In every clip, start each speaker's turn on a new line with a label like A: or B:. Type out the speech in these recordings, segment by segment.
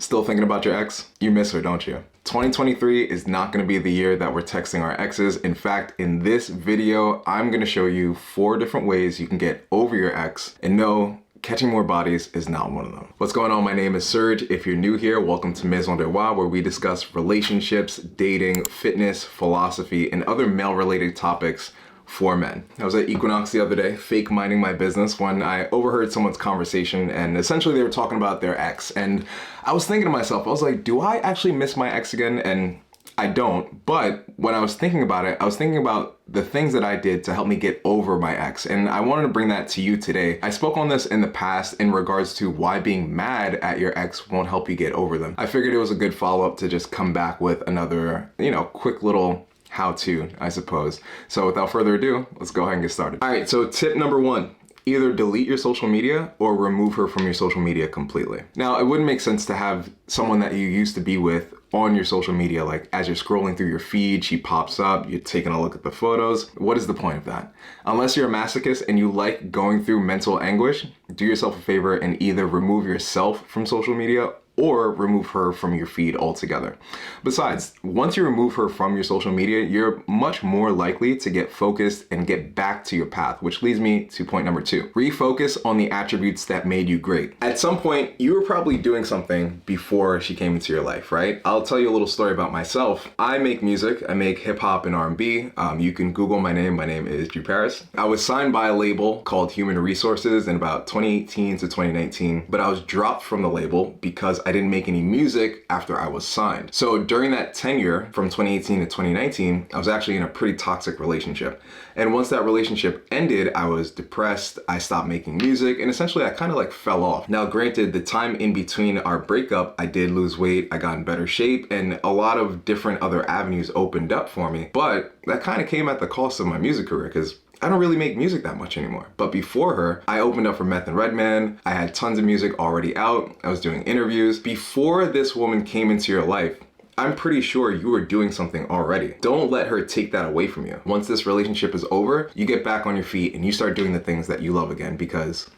A: Still thinking about your ex? You miss her, don't you? 2023 is not going to be the year that we're texting our exes. In fact, in this video, I'm going to show you 4 different ways you can get over your ex. And no, catching more bodies is not one of them. What's going on? My name is Serge. If you're new here, welcome to Maison de Roi, where we discuss relationships, dating, fitness, philosophy, and other male-related topics for men. I was at Equinox the other day, fake minding my business, when I overheard someone's conversation, and essentially they were talking about their ex. And I was thinking to myself, I was like, do I actually miss my ex again? And I don't. But when I was thinking about it, I was thinking about the things that I did to help me get over my ex. And I wanted to bring that to you today. I spoke on this in the past in regards to why being mad at your ex won't help you get over them. I figured it was a good follow-up to just come back with another, quick little how-to, I suppose. So without further ado, let's go ahead and get started. All right, so tip number 1. Either delete your social media or remove her from your social media completely. Now, it wouldn't make sense to have someone that you used to be with on your social media, like as you're scrolling through your feed, she pops up, you're taking a look at the photos. What is the point of that? Unless you're a masochist and you like going through mental anguish, do yourself a favor and either remove yourself from social media or remove her from your feed altogether. Besides, once you remove her from your social media, you're much more likely to get focused and get back to your path, which leads me to point number 2. Refocus on the attributes that made you great. At some point, you were probably doing something before she came into your life, right? I'll tell you a little story about myself. I make music. I make hip hop and R&B. You can Google my name. My name is Drew Paris. I was signed by a label called Human Resources in about 2018 to 2019, but I was dropped from the label because I didn't make any music after I was signed. So during that tenure from 2018 to 2019, I was actually in a pretty toxic relationship. And once that relationship ended, I was depressed, I stopped making music, and essentially I kind of like fell off. Now granted, the time in between our breakup, I did lose weight, I got in better shape, and a lot of different other avenues opened up for me. But that kind of came at the cost of my music career, because I don't really make music that much anymore. But before her, I opened up for Meth and Redman. I had tons of music already out. I was doing interviews. Before this woman came into your life, I'm pretty sure you were doing something already. Don't let her take that away from you. Once this relationship is over, you get back on your feet and you start doing the things that you love again, because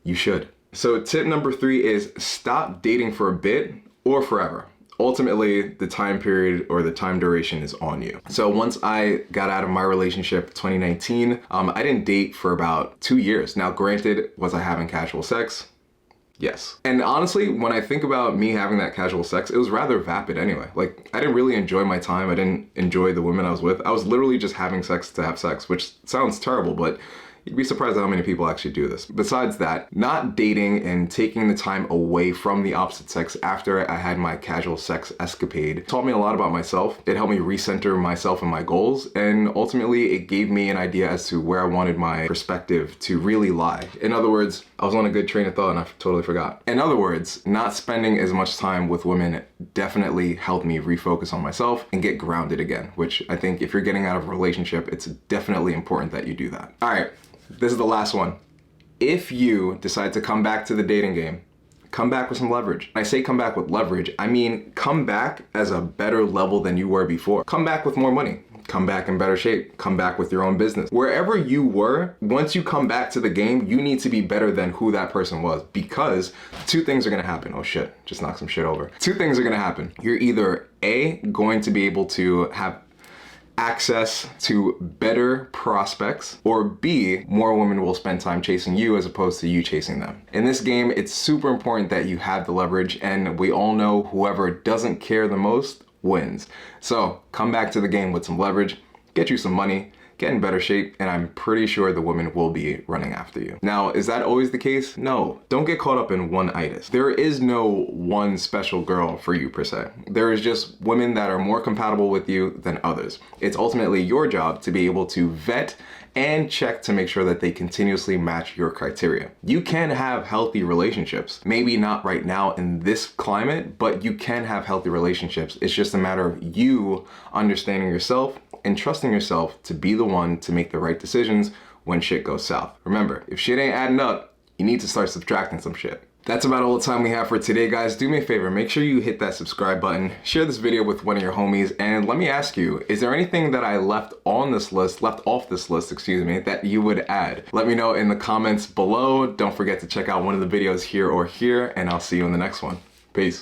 A: you should. So tip number 3 is stop dating for a bit or forever. Ultimately, the time period or the time duration is on you. So once I got out of my relationship 2019, I didn't date for about 2 years. Now granted, was I having casual sex? Yes. And honestly, when I think about me having that casual sex, it was rather vapid anyway. Like, I didn't really enjoy my time. I didn't enjoy the women I was with. I was literally just having sex to have sex, which sounds terrible, but you'd be surprised at how many people actually do this. Besides that, not dating and taking the time away from the opposite sex after I had my casual sex escapade taught me a lot about myself. It helped me recenter myself and my goals, and ultimately it gave me an idea as to where I wanted my perspective to really lie. In other words, I was on a good train of thought and I totally forgot. In other words, not spending as much time with women definitely helped me refocus on myself and get grounded again, which I think if you're getting out of a relationship, it's definitely important that you do that. All right. This is the last one. If you decide to come back to the dating game, come back with some leverage. When I say come back with leverage, I mean come back as a better level than you were before. Come back with more money. Come back in better shape. Come back with your own business. Wherever you were, once you come back to the game, you need to be better than who that person was, because 2 things are gonna happen. Oh shit, just knocked some shit over. 2 things are gonna happen. You're either A, going to be able to have access to better prospects, or B, more women will spend time chasing you as opposed to you chasing them. In this game, it's super important that you have the leverage, and we all know whoever doesn't care the most wins. So come back to the game with some leverage, get you some money, get in better shape, and I'm pretty sure the women will be running after you. Now, is that always the case? No. Don't get caught up in one-itis. There is no one special girl for you per se. There is just women that are more compatible with you than others. It's ultimately your job to be able to vet and check to make sure that they continuously match your criteria. You can have healthy relationships. Maybe not right now in this climate, but you can have healthy relationships. It's just a matter of you understanding yourself and trusting yourself to be the one to make the right decisions when shit goes south. Remember, if shit ain't adding up, you need to start subtracting some shit. That's about all the time we have for today, guys. Do me a favor, make sure you hit that subscribe button, share this video with one of your homies, and let me ask you, is there anything that I left off this list, that you would add? Let me know in the comments below. Don't forget to check out one of the videos here or here, and I'll see you in the next one. Peace.